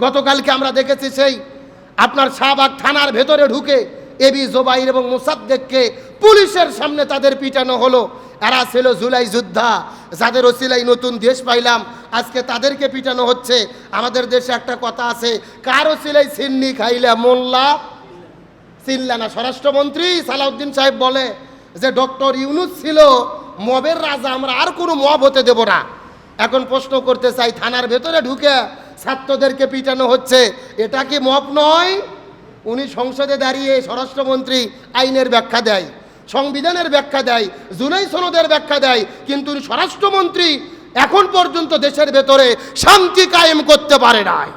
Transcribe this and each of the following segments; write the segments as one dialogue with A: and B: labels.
A: গতকালকে আমরা দেখেছি সেই আপনার শাহবাগ থানার ভেতরে ঢুকে এবি জোবাইর এবং মোসাদ্দেককে পুলিশের সামনে তাদের পিটানো হলো। এরা ছিল জুলাই যোদ্ধা, যাদের ওসিলাই নতুন দেশ পাইলাম, আজকে তাদেরকে পিটানো হচ্ছে। আমাদের দেশে একটা কথা আছে, কার ওসিলাই সিন্নি খাইলে মোল্লা চিনলা না। স্বরাষ্ট্রমন্ত্রী সালাউদ্দিন সাহেব বলে যে ডক্টর ইউনূস ছিল মবের রাজা, আমরা আর কোনো মব হতে দেব না। এখন প্রশ্ন করতে চাই, থানার ভেতরে ঢুকে ছাত্রদেরকে পিটানো হচ্ছে, এটা কি মব নয়? উনি সংসদে দাঁড়িয়ে স্বরাষ্ট্রমন্ত্রী আইনের ব্যাখ্যা দেয়, সংবিধানের ব্যাখ্যা দেয়, জুলাই সনদের ব্যাখ্যা দেয়, কিন্তু উনি স্বরাষ্ট্রমন্ত্রী এখন পর্যন্ত দেশের ভেতরে শান্তি কায়েম করতে পারে নাই।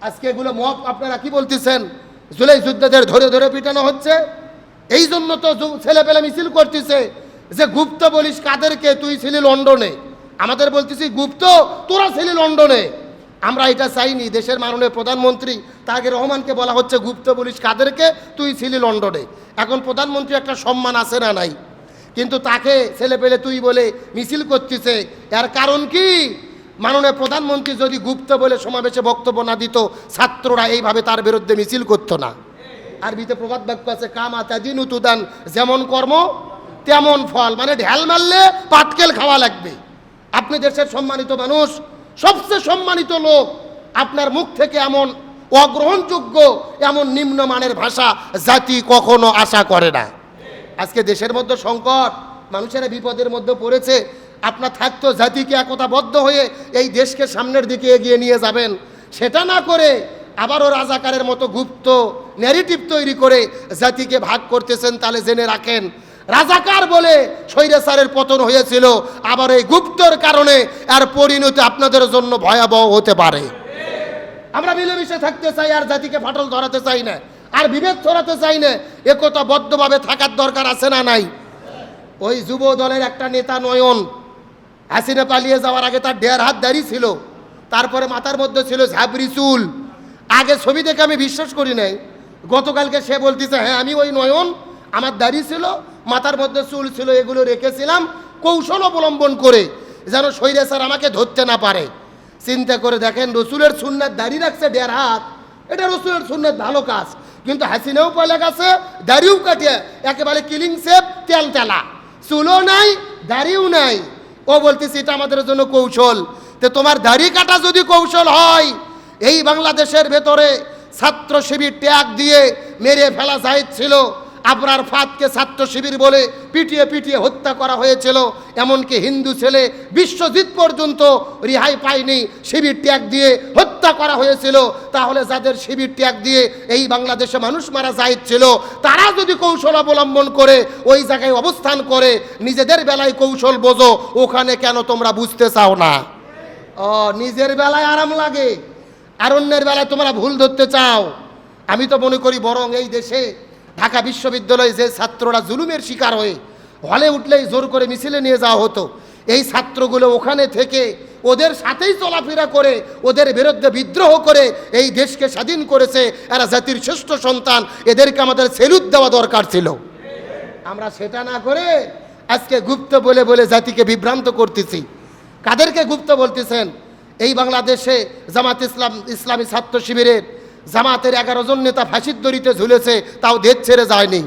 A: আজকে এগুলো মব আপনারা কি বলতেছেন? জুলাই যোদ্ধাদের ধরে ধরে পিটানো হচ্ছে। এই জন্য তো ছেলেপেলে মিছিল করতেছে যে গুপ্ত বলিস কাদেরকে, তুই ছিলি লন্ডনে। আমাদের বলতেছি গুপ্ত, তোরা ছিলি লন্ডনে। আমরা এটা চাইনি। দেশের মাননীয় প্রধানমন্ত্রী তাকে রহমানকে বলা হচ্ছে গুপ্ত বলিস কাদেরকে, তুই ছিলি লন্ডনে। এখন প্রধানমন্ত্রী একটা সম্মান আছে না নাই? কিন্তু তাকে ছেলেপেলে তুই বলে মিছিল করতেছে। এর কারণ কি? মাননীয় প্রধানমন্ত্রী যদি গুপ্ত বলে সমাবেশে বক্তব্য না দিত, ছাত্ররা এইভাবে তার বিরুদ্ধে মিছিল করতো না। আরবিতে প্রবাদ বাক্য আছে, কামা তাদিনু তুদান, যেমন কর্ম তেমন ফল, মানে ঢেল মারলে পাটকেল খাওয়া লাগবে। আপনি দেশের সম্মানিত মানুষ, সবচেয়ে সম্মানিত লোক, আপনার মুখ থেকে এমন অগ্রহণযোগ্য এমন নিম্নমানের ভাষা জাতি কখনো আশা করে না। আজকে দেশের মধ্যে সংকট, মানুষেরা বিপদের মধ্যে পড়েছে। আপনার থাকতো জাতিকে একতাবদ্ধ হয়ে এই দেশকে সামনের দিকে এগিয়ে নিয়ে যাবেন, সেটা না করে আবারও রাজাকারের মতো গুপ্ত ন্যারেটিভ তৈরি করে জাতিকে ভাগ করতেছেন। তাহলে জেনে রাখেন, রাজাকার বলে স্বৈরাচারের পতন হয়েছিল, আবার এই গুপ্তর কারণে আর পরিণতি আপনাদের জন্য ভয়াবহ হতে পারে। আমরা মিলেমিশে থাকতে চাই, আর জাতিকে ফাটল ধরাতে চাই না, আর বিভেদ ছড়াতে চাই না। একতাবদ্ধভাবে থাকার দরকার আছে না নাই? ওই যুব দলের একটা নেতা নয়ন, হাসিনা পালিয়ে যাওয়ার আগে তার 1.5 হাত দাড়ি ছিল, তারপরে মাথার মধ্যে ছিল ঝাবরি চুল। আগে ছবি দেখে আমি বিশ্বাস করি নাই। গতকালকে সে বলতেছে, হ্যাঁ আমি ওই নয়ন, আমার দাড়ি ছিল, মাথার মধ্যে চুল ছিল, এগুলো রেখেছিলাম কৌশল অবলম্বন করে যেন স্বৈরাচার আমাকে ধরতে না পারে। চিন্তা করে দেখেন, রসুলের সুন্নাত দাড়ি রাখছে 1.5 হাত, এটা রসুলের সুন্নাত ভালো কাজ। কিন্তু হাসিনাও পালে গেছে, দাড়িও কাটিয়ে একেবারে কিলিং সেপ, তেল তেলা, চুলও নাই দাড়িও নাই। ও বলতেছে এটা আমাদের জন্য কৌশল। তো তোমার দাড়ি কাটা যদি কৌশল হয়, এই বাংলাদেশের ভেতরে ছাত্র শিবির ট্যাগ দিয়ে মেরে ফেলা জায়েজ ছিল। আবরার ফাতকে ছাত্র শিবির বলে পিটিয়ে পিটিয়ে হত্যা করা হয়েছিল। এমনকি হিন্দু ছেলে বিশ্বজিৎ পর্যন্ত রেহাই পায়নি, শিবির ট্যাগ দিয়ে হত্যা করা হয়েছিল। তাহলে যাদের শিবির ট্যাগ দিয়ে এই বাংলাদেশে মানুষ মারা জায়েজ ছিল, তারা যদি কৌশল অবলম্বন করে ওই জায়গায় অবস্থান করে নিজেদের বেলায় কৌশল বোঝো, ওখানে কেন তোমরা বুঝতে চাও না? নিজের বেলায় আরাম লাগে, আর অন্যের বেলায় তোমরা ভুল ধরতে চাও। আমি তো মনে করি বরং এই দেশে ঢাকা বিশ্ববিদ্যালয়ে যে ছাত্ররা জুলুমের শিকার হয়ে হলে উঠলেই জোর করে মিছিলে নিয়ে যাওয়া হতো, এই ছাত্রগুলো ওখানে থেকে ওদের সাথেই চলাফেরা করে ওদের বিরুদ্ধে বিদ্রোহ করে এই দেশকে স্বাধীন করেছে। এরা জাতির শ্রেষ্ঠ সন্তান, এদেরকে আমাদের সেলুট দেওয়া দরকার ছিল। আমরা সেটা না করে আজকে গুপ্ত বলে বলে জাতিকে বিভ্রান্ত করতেছি। কাদেরকে গুপ্ত বলতেছেন? এই বাংলাদেশে জামাত ইসলামী ছাত্র শিবিরের জামাতের 11 জন নেতা ফাঁসির দড়িতে ঝুলেছে, তাও দেশ ছেড়ে যায়নি।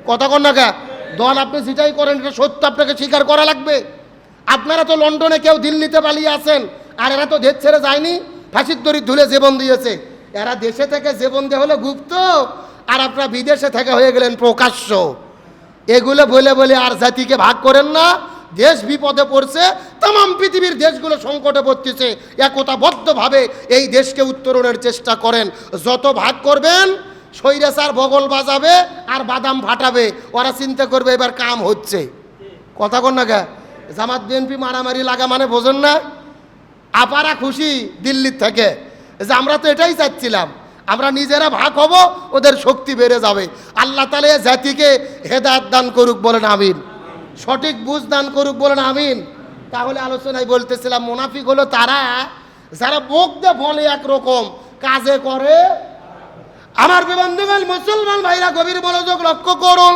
A: কথা কন না গা? দল আপনি যেটাই করেন এটা সত্য আপনাকে স্বীকার করা লাগবে। আপনারা তো লন্ডনে, কেউ দিল্লিতে পালিয়ে আছেন, আর এরা তো দেশ ছেড়ে যায়নি, ফাঁসির দড়ি ঝুলে জীবন দিয়েছে। এরা দেশে থেকে জীবন দেওয়া হলো গুপ্ত, আর আপনারা বিদেশে থেকে হয়ে গেলেন প্রকাশ্য। এগুলো বলে বলে আর জাতিকে ভাগ করেন না। দেশ বিপদে পড়ছে, তাম পৃথিবীর দেশগুলো সংকটে পড়তেছে, একতাবদ্ধভাবে এই দেশকে উত্তরণের চেষ্টা করেন। যত ভাগ করবেন স্বৈরাচার বগল বাজাবে আর বাদাম ফাটাবে, ওরা চিন্তা করবে এবার কাম হচ্ছে। কথা কন না গা? জামাত বিএনপি মারামারি লাগা মানে বোঝেন না? আপারা খুশি দিল্লির থেকে যে আমরা তো এটাই চাচ্ছিলাম, আমরা নিজেরা ভাগ হব, ওদের শক্তি বেড়ে যাবে। আল্লাহ তাআলা জাতিকে হেদায়েত দান করুক, বলেন আমিন। সঠিক বুঝ দান করুক, বলেন আমিন। তাহলে আলোচনায় বলতেছিলাম, মুনাফিক হলো তারা যারা মুখ দিয়ে বলে একরকম, কাজে করে। আমার বন্ধুগণ, মুসলমান ভাইরা গভীর মনোযোগ লক্ষ্য করুন।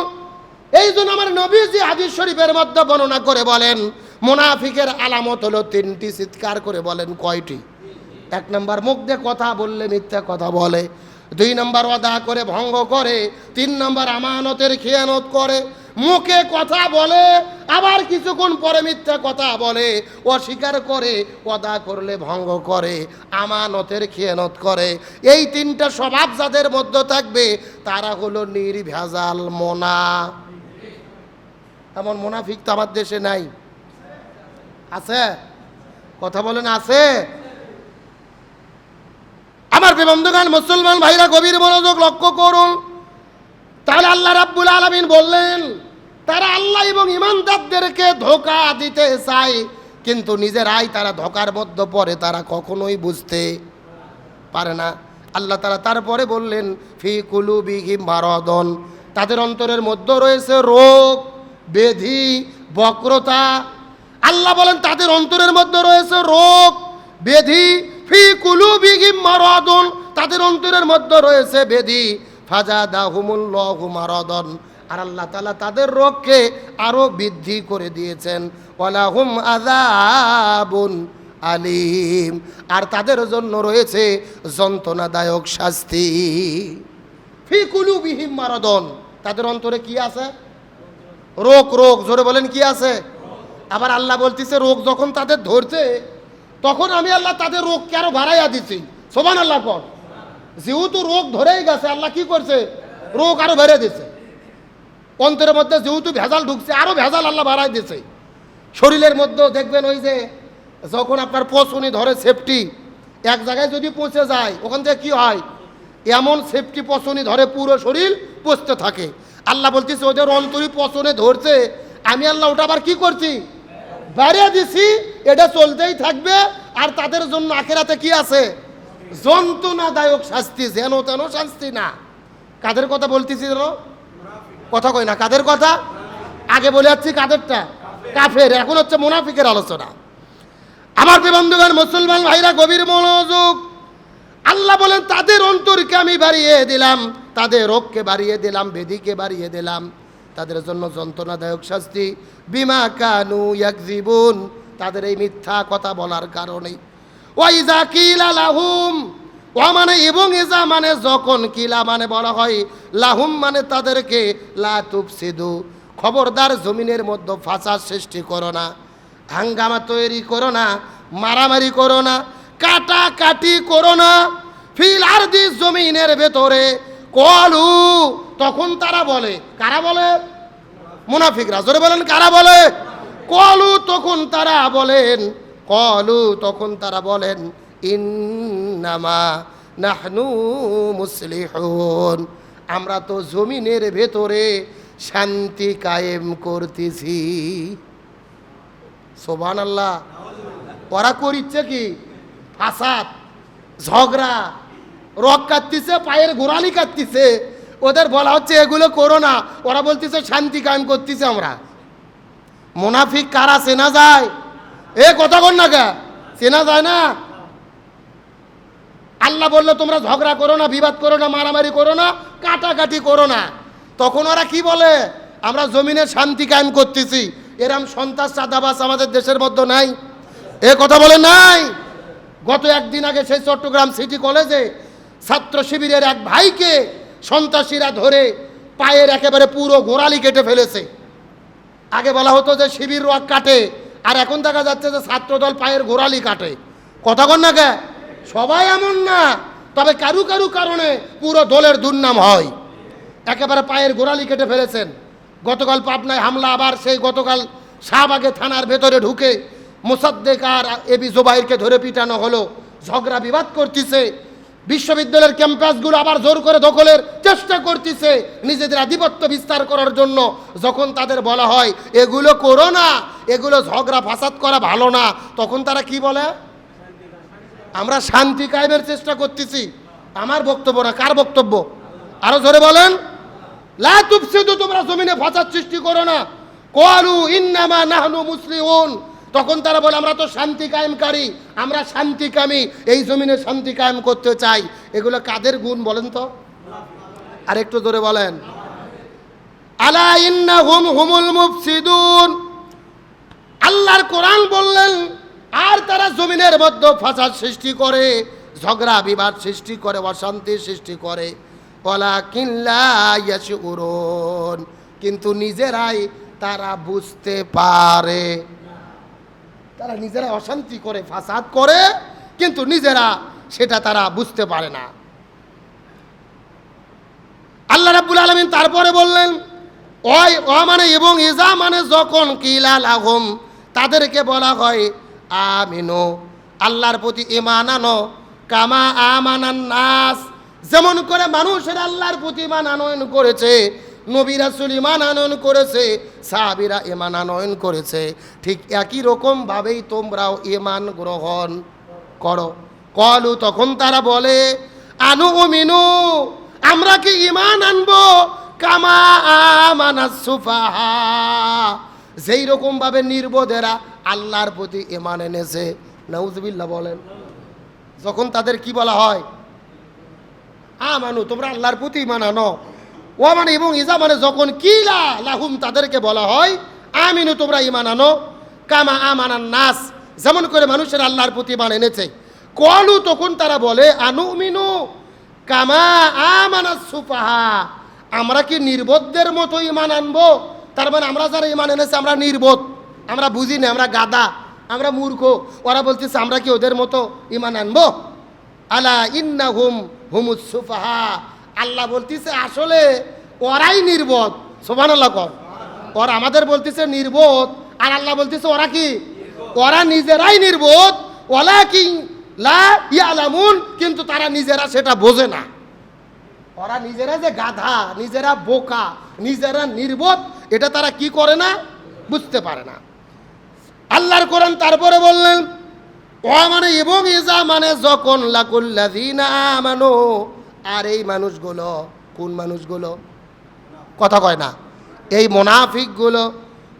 A: এই জন্য আমার নবীজি হাদিস শরীফের মধ্যে বর্ণনা করে বলেন, মুনাফিকের আলামত হলো 3টি। চিৎকার করে বলেন কয়টি? এক নম্বর মুখ দিয়ে কথা বললে মিথ্যা কথা বলে, 2 নম্বর ওয়াদা করে ভঙ্গ করে, 3 নম্বর আমানতের খেয়ানত করে। মুখে কথা বলে আবার কিছুক্ষণ পরে মিথ্যা কথা বলে, অস্বীকার করে, ওয়াদা করলে ভঙ্গ করে, আমানতের খেয়ানত করে। এই 3টা স্বভাব যাদের মধ্যে থাকবে তারা হলো নির্ভেজাল মোনা। এমন মুনাফিক তো আমার দেশে নাই, আছে? কথা বলেন, আছে? আমার বন্ধুগণ, মুসলমান ভাইরা গভীর মনোযোগ লক্ষ্য করুন। তাহলে আল্লাহ রাব্বুল আলামিন বললেন তারা আল্লাহ এবং ঈমানদারদেরকে ধোঁকা দিতে চায়, কিন্তু নিজেরাই তারা ধোঁকার মধ্যে পড়ে, তারা কখনোই বুঝতে পারে না। আল্লাহ তাআলা তারপরে বললেন ফি কুলুবিহিম মারাদুন, তাদের অন্তরের মধ্যে রয়েছে রোগ ব্যাধি বক্রতা। আল্লাহ বলেন তাদের অন্তরের মধ্যে রয়েছে রোগ ব্যাধি। ফি কুলুবিহিম মারাদুন, তাদের অন্তরের মধ্যে রয়েছে ব্যাধি। ফাজাদাহুমুল্লাহু মারাদান, আর আল্লাহ তাআলা তাদের রোগকে আরো বৃদ্ধি করে দিয়েছেন। ওয়ালাহুম আযাবুন আলিম, আর তাদের জন্য রয়েছে যন্ত্রণাদায়ক শাস্তি। ফি কুলুবিহিম মারাদান, তাদের অন্তরে কি আছে? রোগ। রোগ জোরে বলেন, কি আছে? আবার আল্লাহ বলতেছে রোগ যখন তাদের ধরছে তখন আমি আল্লাহ তাদের রোগকে আরো বাড়াইয়া দিছি। সুবহানাল্লাহ কর। যেহেতু রোগ ধরেই গেছে, আল্লাহ কি করছে? রোগ আরো বেড়ে দিছে। অন্তরের মধ্যে যেহেতু ভেজাল ঢুকছে, আরো ভেজাল আল্লাহ বাড়াই দিছে। শরীরের মধ্যে দেখবেন ওই যে যখন আপনার পচনি ধরে সেফটি এক জায়গায় যদি পৌঁছে যায়, ওখান থেকে কি হয়? এমন সেফটি পচনি ধরে পুরো শরীর পচতে থাকে। আল্লাহ বলতেছে ওদের অন্তরি পচনে ধরছে, আমি আল্লাহ ওটা আবার কি করছি? বাড়িয়ে দিছি। এটা চলতেই থাকবে। আর তাদের জন্য আখিরাতে কি আছে? যন্ত্রণাদায়ক শাস্তি, যেন তেন শাস্তি না। কাদের কথা বলতেছি যেন? কথা কই না। কাদের কথা? আগে বলে যাচ্ছি কাদেরটা? কাফের। এখন হচ্ছে মুনাফিকের আলোচনা। আমার বন্ধুগণ, মুসলমান ভাইরা গভীর মনোযোগ। আল্লাহ বলেন তাদের অন্তরকে আমি বাড়িয়ে দিলাম, তাদের রোগকে বাড়িয়ে দিলাম, বেদিকে বাড়িয়ে দিলাম, তাদের জন্য যন্ত্রণাদায়ক শাস্তি। বিমা কানু ইয়াকযিবুন, তাদের এই মিথ্যা কথা বলার কারণে। ওয়াইজা কিলা লাহুম, ওয়া মানে এবং ইজা মানে যখন, কিলা মানে বলা হয়, লাহুম মানে তাদেরকে, লা তুফসিদু, খবরদার জমিনের মধ্যে ফাসাদ সৃষ্টি করো না, হাঙ্গামা তৈরি করো না, মারামারি করো না, কাটাকাটি করো না। ফিল আরদি, জমিনের ভেতরে। কলু, তখন তারা বলে। কারা বলে? মুনাফিকরা। জোরে বলেন, কারা বলে? কলু, তখন তারা বলেন। কলু, তখন তারা বলেন ইন্নামা নাহনু মুসলিহুন, আমরা তো জমিনের ভেতরে শান্তি কায়েম করতেছি। সুবহানাল্লাহ। ওরা করিচ্ছে কি? ফাসাদ, ঝগড়া, রক কাটতিছে, পায়ের গোড়ালি কাটতিছে। ওদের বলা হচ্ছে এগুলো করো না, ওরা বলতেছে শান্তি কায়েম করতেছে আমরা। মুনাফিক কারা চেনা যায়? এ কথা বল না, কে চেনা যায় না? আল্লাহ বললো তোমরা ঝগড়া করো না, বিবাদ করো না, মারামারি করো না, কাটাকাটি করো না। তখন ওরা কি বলে? আমরা জমিনে শান্তি কায়েম করতেছি। এরম সন্ত্রাস চাঁদাবাজ আমাদের দেশের মধ্যে নাই। এ কথা বলে নাই? গত একদিন আগে সেই চট্টগ্রাম সিটি কলেজে ছাত্র শিবিরের এক ভাইকে সন্ত্রাসীরা ধরে পায়ের একেবারে পুরো গোড়ালি কেটে ফেলেছে। আগে বলা হতো যে শিবির রক কাটে, আর এখন দেখা যাচ্ছে যে ছাত্রদল পায়ের গোড়ালি কাটে। কথা কন না কে? সবাই এমন না, তবে কারু কারু কারণে পুরো দলের দুর্নাম হয়। একেবারে পায়ের গোড়ালি কেটে ফেলেছেন। গতকাল পাবনায় হামলা, আবার সেই গতকাল শাহবাগে থানার ভেতরে ঢুকে মোসাদ্দেক আর এবি জোবাইরকে ধরে পিটানো হলো। ঝগড়া বিবাদ করতেছে, বিশ্ববিদ্যালয়ের ক্যাম্পাসগুলো আবার জোর করে দখলের চেষ্টা করতেছে নিজেদের আধিপত্য বিস্তার করার জন্য। যখন তাদের বলা হয় এগুলো করো না, এগুলো ঝগড়া ফাসাদ করা ভালো না, তখন তারা কি বলে? আমরা শান্তি কায়েমের চেষ্টা করতেছি। আমার বক্তব্য না, কার বক্তব্য? আরো জোরে বলেন। লা তুফসিদু, তোমরা জমিনে ফাসাদ সৃষ্টি করো না। ক্বালু ইন্নামা নাহনু মুসলিহুন, তখন তারা বলে আমরা তো শান্তি কায়েমকারী, আমরা শান্তিকামী, এই জমিনে শান্তি কায়েম করতে চাই। এগুলো কাদের গুণ বলেন তো? আর একটু জোরে বলেন। আলা ইন্নাহুম হুমুল মুফসিদুন। আল্লাহর কোরআন বললেন আর তারা জমিনের মধ্যে ফাসাদ সৃষ্টি করে, ঝগড়া বিবাদ সৃষ্টি করে, অশান্তি সৃষ্টি করে। ওয়ালাকিন লা ইয়াশউরুন, কিন্তু নিজেরাই তারা বুঝতে পারে। তারা নিজেরা অশান্তি করে, ফাসাদ করে, কিন্তু নিজেরা সেটা তারা বুঝতে পারে না। আল্লাহ রাব্বুল আলামিন তারপরে বললেন, ওই ও মানে এবং ইজা মানে যখন কিলা লাহুম, তাদেরকে বলা হয় আমিনু, আল্লাহর প্রতি ঈমান আনো, কামা আমানান নাস, যেমন করে মানুষের আল্লাহর প্রতি ঈমান আনয়ন করেছে, নবী রাসূল ঈমান আনয়ন করেছে, সাহাবীরা ঈমান আনয়ন করেছে, ঠিক একই রকম ভাবেই তোমরাও ঈমান গ্রহণ করো। কলু, তখন তারা বলে, আনুমিনু, আমরা কি ঈমান আনবো, কামা আমানাস সুফাহা, যেই রকম ভাবে নির্বোধেরা আল্লাহর প্রতি ঈমান এনেছে। নাউজুবিল্লাহ বলেন। যখন তাদের কি বলা হয়, আমানু, তোমরা আল্লাহর প্রতি ঈমান আনো, ও মানে এবং ইজা মানে যখন কিলা লাহুম, তাদেরকে বলা হয় আমিনু, তোমরা ঈমান আনো, কামা আমানান নাস, যেমন করে মানুষের আল্লাহর প্রতি ঈমান এনেছে। কলু, তখন তারা বলে, আনুমিনু কামা আমানাস সুফাহা, আমরা কি নির্বোধদের মতো ঈমান আনবো? তার মানে আমরা যারা ঈমান এনেছে আমরা নির্বোধ, আমরা বুঝি না, আমরা গাদা, আমরা মূর্খ। ওরা বলতেছে আমরা কি ওদের মতো ঈমান আনবো? আলা ইন্নাহুম হুমুস সুফাহা, আল্লাহ বলতেছে আসলে ওরাই নির্বোধ। সুবহানাল্লাহ কর। ওরা আমাদের বলতেছে নির্বোধ, আর আল্লাহ বলতেছে ওরা কি, ওরা নিজেরাই নির্বোধ। ওয়ালাকিন লা ইয়ালামুন, কিন্তু তারা নিজেরা সেটা বোঝে না। ওরা নিজেরা যে গাধা, নিজেরা বোকা, নিজেরা নির্বোধ, এটা তারা কি করে না, বুঝতে পারে না। আল্লাহর কোরআন তারপরে বললেন, ও মানে এবং ইজা মানে যখন লাকুল্লাযিনা আমানু, আর এই মানুষগুলো, কোন মানুষগুলো, কথা কয় না, এই মুনাফিকগুলো,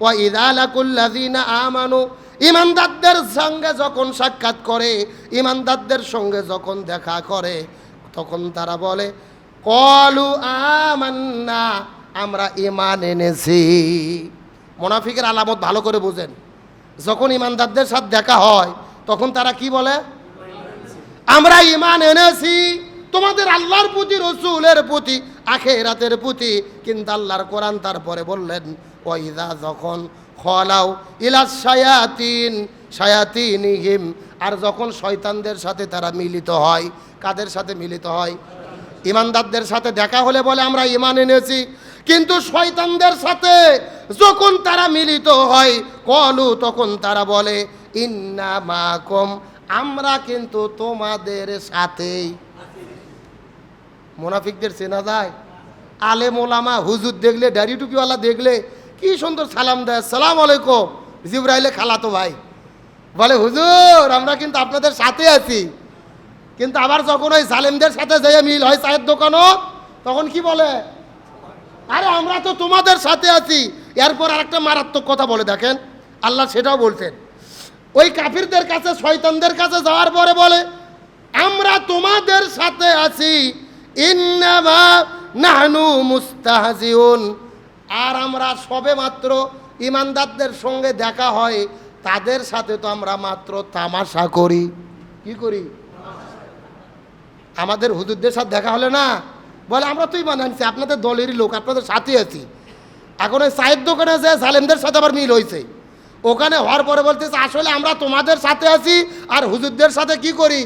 A: ও ইযা লাকুল্লাযিনা আমানু, ঈমানদারদের সঙ্গে যখন সাক্ষাৎ করে, ঈমানদারদের সঙ্গে যখন দেখা করে, তখন তারা বলে কলু আমান্না, আমরা ঈমান এনেছি। মুনাফিকের আলামত ভালো করে বুঝেন। যখন ঈমানদারদের সাথে দেখা হয় তখন তারা কি বলে, আমরা ঈমান এনেছি তোমাদের আল্লাহর প্রতি, রাসূলের প্রতি, আখিরাতের প্রতি। কিন্তু আল্লাহর কোরআন তারপরে বললেন, ওয়াইদা যখন খলাউ ইলাস শায়াতিন শায়াতিনিহিম, আর যখন শয়তানদের সাথে তারা মিলিত হয়। কাদের সাথে মিলিত হয়? ঈমানদারদের সাথে দেখা হলে বলে আমরা ঈমান এনেছি, কিন্তু শয়তানদের সাথে যখন তারা মিলিত হয়, কলু, তখন তারা বলে ইন্না মাকুম, আমরা কিন্তু তোমাদের সাথেই। মুনাফিকদের চেনা যায়। আলেম ওলামা হুজুর দেখলে, দাড়ি টুপিওয়ালা দেখলে কি সুন্দর সালাম দেয়, আসসালামু আলাইকুম। জিবরাইলে খালাতো ভাই বলে, হুজুর আমরা কিন্তু আপনাদের সাথে আছি। কিন্তু আবার যখন ওই জালেমদের সাথে যেয়ে মিল হয় চায়ের দোকানও, তখন কি বলে, আরে আমরা তো তোমাদের সাথে আছি। এরপর আরেকটা মারাত্মক কথা বলে, দেখেন আল্লাহ সেটাও বলতেন, ওই কাফিরদের কাছে, শয়তানদের কাছে যাওয়ার পরে বলে আমরা তোমাদের সাথে আছি, ইন্নামা নাহনু মুস্তাহজিউন, আর আমরা সবে মাত্র ঈমানদারদের সঙ্গে দেখা হয় তাদের সাথে তো আমরা মাত্র তামাশা করি। কি করি? আমাদের হুজুরদের সাথে দেখা হলে না বলে আমরা তো ঈমান আনছি, আপনাদের দলেরই লোক, আপনাদের সাথে আছি। এখন ওই চায়ের দোকানে যে জালেমদের সাথে আবার মিল হয়েছে, ওখানে হওয়ার পরে বলতেছে আসলে আমরা তোমাদের সাথে আছি, আর হুজুরদের সাথে কি করি,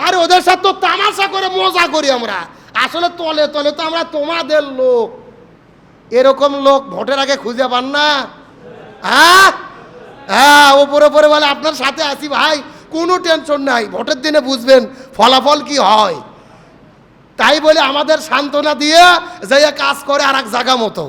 A: আর ওদের সাথে তো তামাশা করে মজা করি আমরা, আসলে তলে তলে তো আমরা তোমাদের লোক। এরকম লোক ভোটের আগে খুঁজে পান না? হ্যাঁ হ্যাঁ, ওপরে ওপরে বলে আপনার সাথে আছি ভাই, কোনো টেনশন নাই, ভোটের দিনে বুঝবেন ফলাফল কি হয়। তাই বলে আমাদের সান্ত্বনা দিয়ে যে কাজ করে আর এক জায়গা মতো।